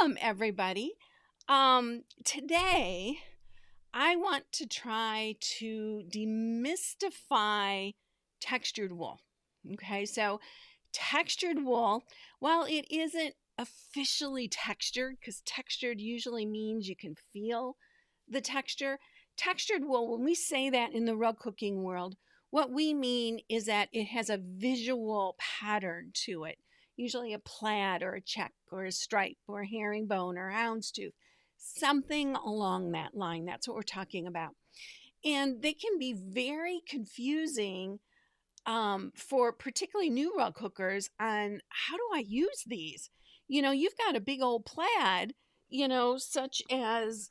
Welcome, everybody. Today, I want to try to demystify textured wool. Okay, so textured wool, while it isn't officially textured, because textured usually means you can feel the texture, textured wool, when we say that in the rug cooking world, what we mean is that it has a visual pattern to it, usually a plaid or a check or a stripe or a herringbone or a houndstooth, something along that line. That's what we're talking about. And they can be very confusing for particularly new rug hookers on how do I use these? You've got a big old plaid, such as,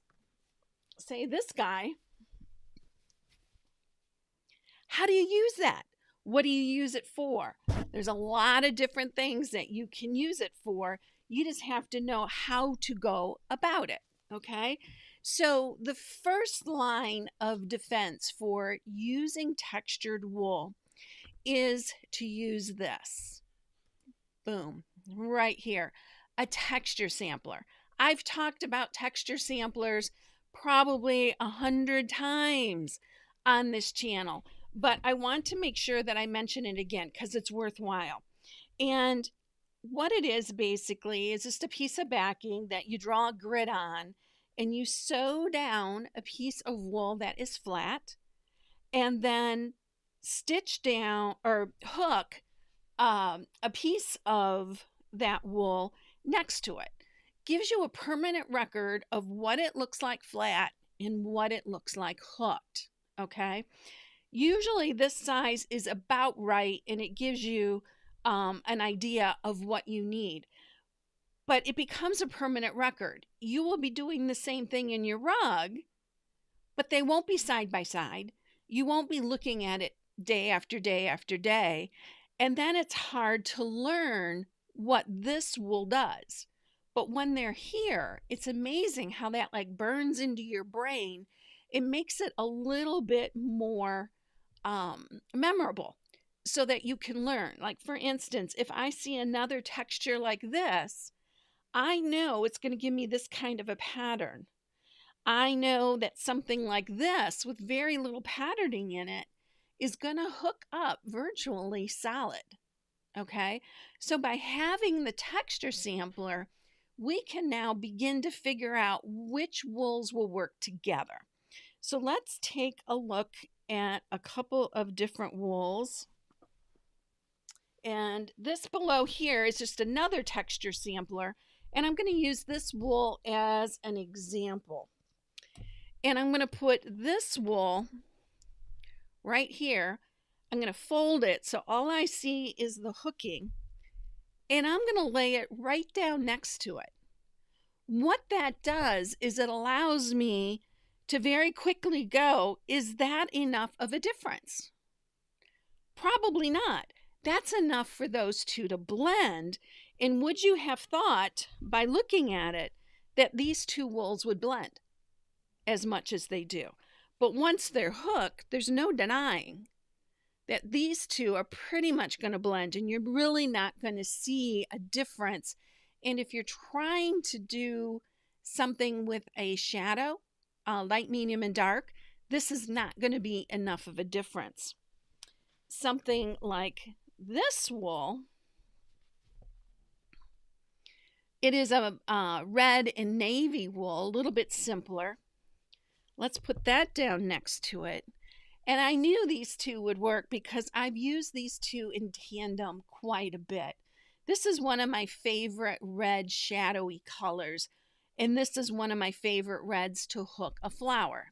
say, this guy. How do you use that? What do you use it for? There's a lot of different things that you can use it for. You just have to know how to go about it, okay? So, the first line of defense for using textured wool is to use this. Boom, right here, a texture sampler. I've talked about texture samplers probably 100 times on this channel, but I want to make sure that I mention it again because it's worthwhile. And what it is basically is just a piece of backing that you draw a grid on and you sew down a piece of wool that is flat and then stitch down or hook a piece of that wool next to it. Gives you a permanent record of what it looks like flat and what it looks like hooked. Okay. Usually this size is about right and it gives you an idea of what you need. But it becomes a permanent record. You will be doing the same thing in your rug, but they won't be side by side. You won't be looking at it day after day after day. And then it's hard to learn what this wool does. But when they're here, it's amazing how that like burns into your brain. It makes it a little bit more memorable so that you can learn. Like, for instance, if I see another texture like this, I know it's going to give me this kind of a pattern. I know that something like this with very little patterning in it is going to hook up virtually solid. Okay, so by having the texture sampler, we can now begin to figure out which wools will work together. So let's take a look at a couple of different wools. And this below here is just another texture sampler. And I'm going to use this wool as an example. And I'm going to put this wool right here. I'm going to fold it so all I see is the hooking. And I'm going to lay it right down next to it. What that does is it allows me to very quickly go, is that enough of a difference? Probably not. That's enough for those two to blend. And would you have thought, by looking at it, that these two wools would blend as much as they do? But once they're hooked, there's no denying that these two are pretty much going to blend, and you're really not going to see a difference. And if you're trying to do something with a shadow, light, medium, and dark, this is not going to be enough of a difference. Something like this wool, it is a red and navy wool, a little bit simpler. Let's put that down next to it. And I knew these two would work because I've used these two in tandem quite a bit. This is one of my favorite red shadowy colors. And this is one of my favorite reds to hook a flower.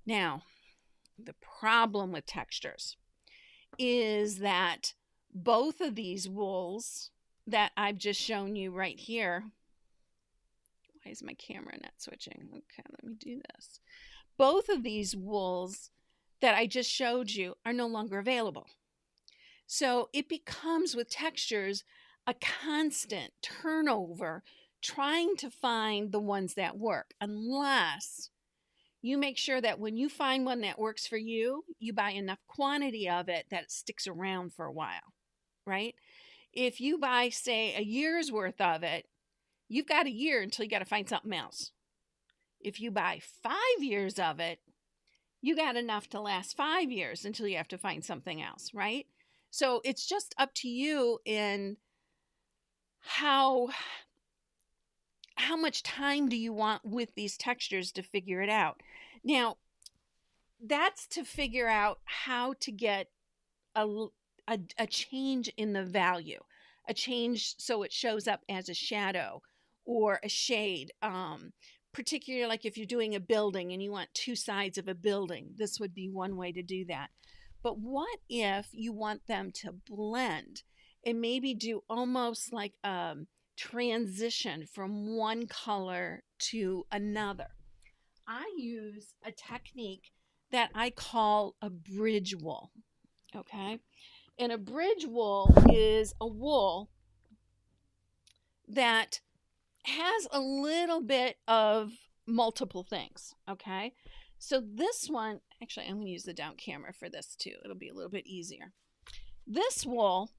Now, the problem with textures is that both of these wools that I've just shown you right here, why is my camera not switching? Okay, let me do this. Both of these wools that I just showed you are no longer available. So it becomes with textures a constant turnover trying to find the ones that work, unless you make sure that when you find one that works for you, you buy enough quantity of it that it sticks around for a while, right? If you buy, say, a year's worth of it, you've got a year until you got to find something else. If you buy 5 years of it, you got enough to last 5 years until you have to find something else, right? So it's just up to you in how much time do you want with these textures to figure it out. Now, that's to figure out how to get a change in the value, a change so it shows up as a shadow or a shade. Particularly like if you're doing a building and you want two sides of a building, this would be one way to do that. But what if you want them to blend and maybe do almost like a transition from one color to another? I use a technique that I call a bridge wool. Okay. And a bridge wool is a wool that has a little bit of multiple things. Okay. So this one, actually, I'm going to use the down camera for this too. It'll be a little bit easier. This wool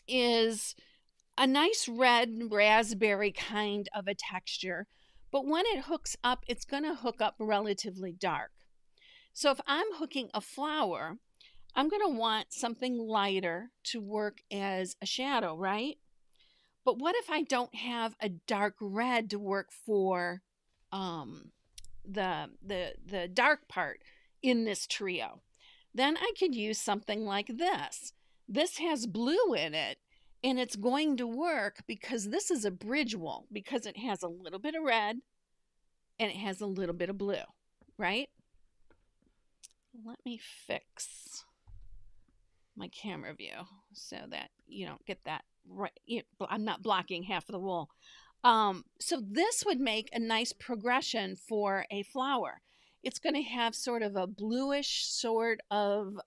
is a nice red raspberry kind of a texture, but when it hooks up, it's going to hook up relatively dark. So if I'm hooking a flower, I'm going to want something lighter to work as a shadow, right? But what if I don't have a dark red to work for the dark part in this trio? Then I could use something like this. This has blue in it, and it's going to work because this is a bridge wool, because it has a little bit of red and it has a little bit of blue, right? Let me fix my camera view so that you don't get that right. I'm not blocking half of the wool. So this would make a nice progression for a flower. It's going to have sort of a bluish sort of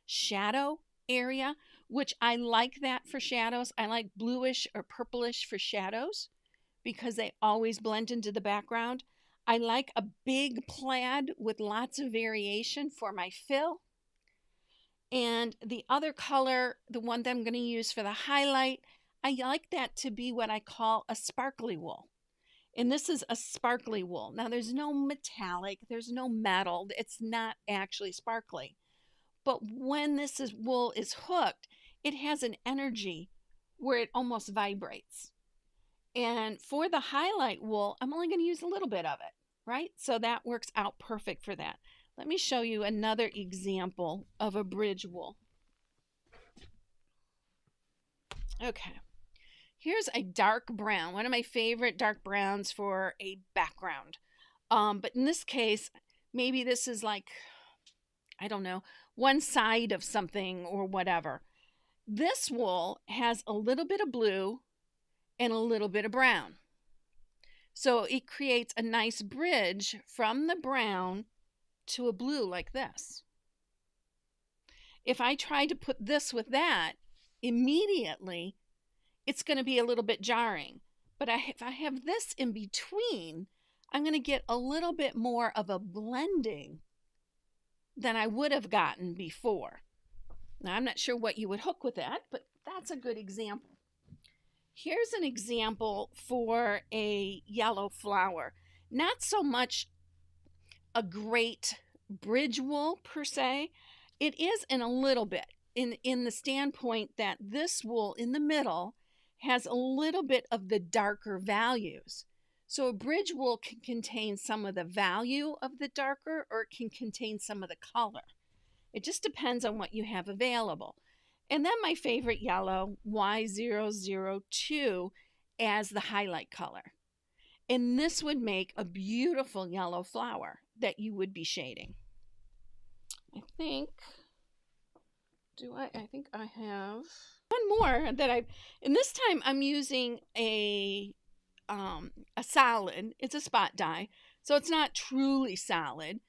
shadow area, which I like that for shadows. I like bluish or purplish for shadows because they always blend into the background. I like a big plaid with lots of variation for my fill. And the other color, the one that I'm going to use for the highlight, I like that to be what I call a sparkly wool. And this is a sparkly wool. Now, there's no metallic, there's no metal. It's not actually sparkly. But when wool is hooked, it has an energy where it almost vibrates. And for the highlight wool, I'm only going to use a little bit of it, right? So that works out perfect for that. Let me show you another example of a bridge wool. Okay, here's a dark brown, one of my favorite dark browns for a background. But in this case, maybe this is like, I don't know, one side of something or whatever. This wool has a little bit of blue and a little bit of brown. So it creates a nice bridge from the brown to a blue like this. If I try to put this with that, immediately it's going to be a little bit jarring. But if I have this in between, I'm going to get a little bit more of a blending than I would have gotten before. Now, I'm not sure what you would hook with that, but that's a good example. Here's an example for a yellow flower. Not so much a great bridge wool per se. It is in a little bit, in the standpoint that this wool in the middle has a little bit of the darker values. So a bridge wool can contain some of the value of the darker, or it can contain some of the color. It just depends on what you have available. And then my favorite yellow, Y002, as the highlight color. And this would make a beautiful yellow flower that you would be shading. I think I have one more that and this time I'm using a solid. It's a spot dye, so it's not truly solid.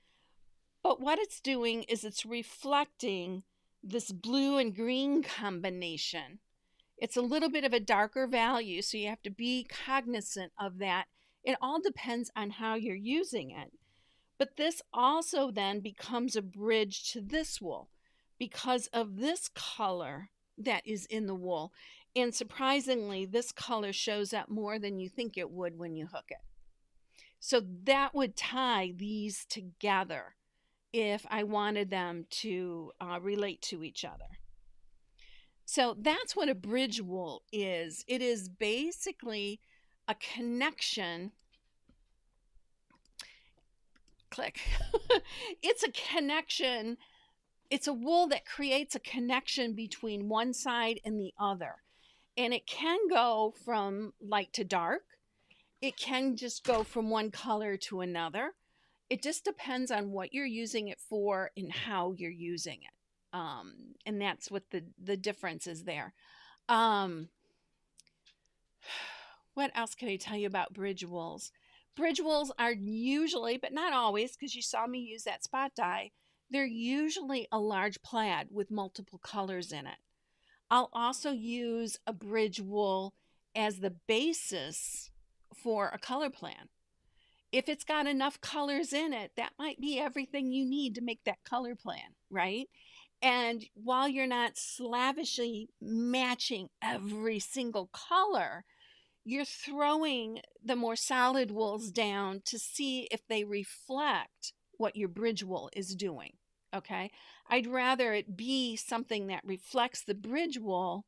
But what it's doing is it's reflecting this blue and green combination. It's a little bit of a darker value, so you have to be cognizant of that. It all depends on how you're using it. But this also then becomes a bridge to this wool because of this color that is in the wool. And surprisingly, this color shows up more than you think it would when you hook it. So that would tie these together if I wanted them to relate to each other. So that's what a bridge wool is. It is basically a connection. Click. It's a connection. It's a wool that creates a connection between one side and the other. And it can go from light to dark. It can just go from one color to another. It just depends on what you're using it for and how you're using it. And that's what the difference is there. Um, what else can I tell you about bridge wools? Bridge wools are usually, but not always, because you saw me use that spot dye, they're usually a large plaid with multiple colors in it. I'll also use a bridge wool as the basis for a color plan. If it's got enough colors in it, that might be everything you need to make that color plan, right? And while you're not slavishly matching every single color, you're throwing the more solid wools down to see if they reflect what your bridge wool is doing. Okay. I'd rather it be something that reflects the bridge wool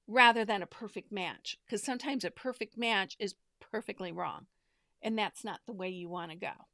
rather than a perfect match, because sometimes a perfect match is perfectly wrong, and that's not the way you want to go.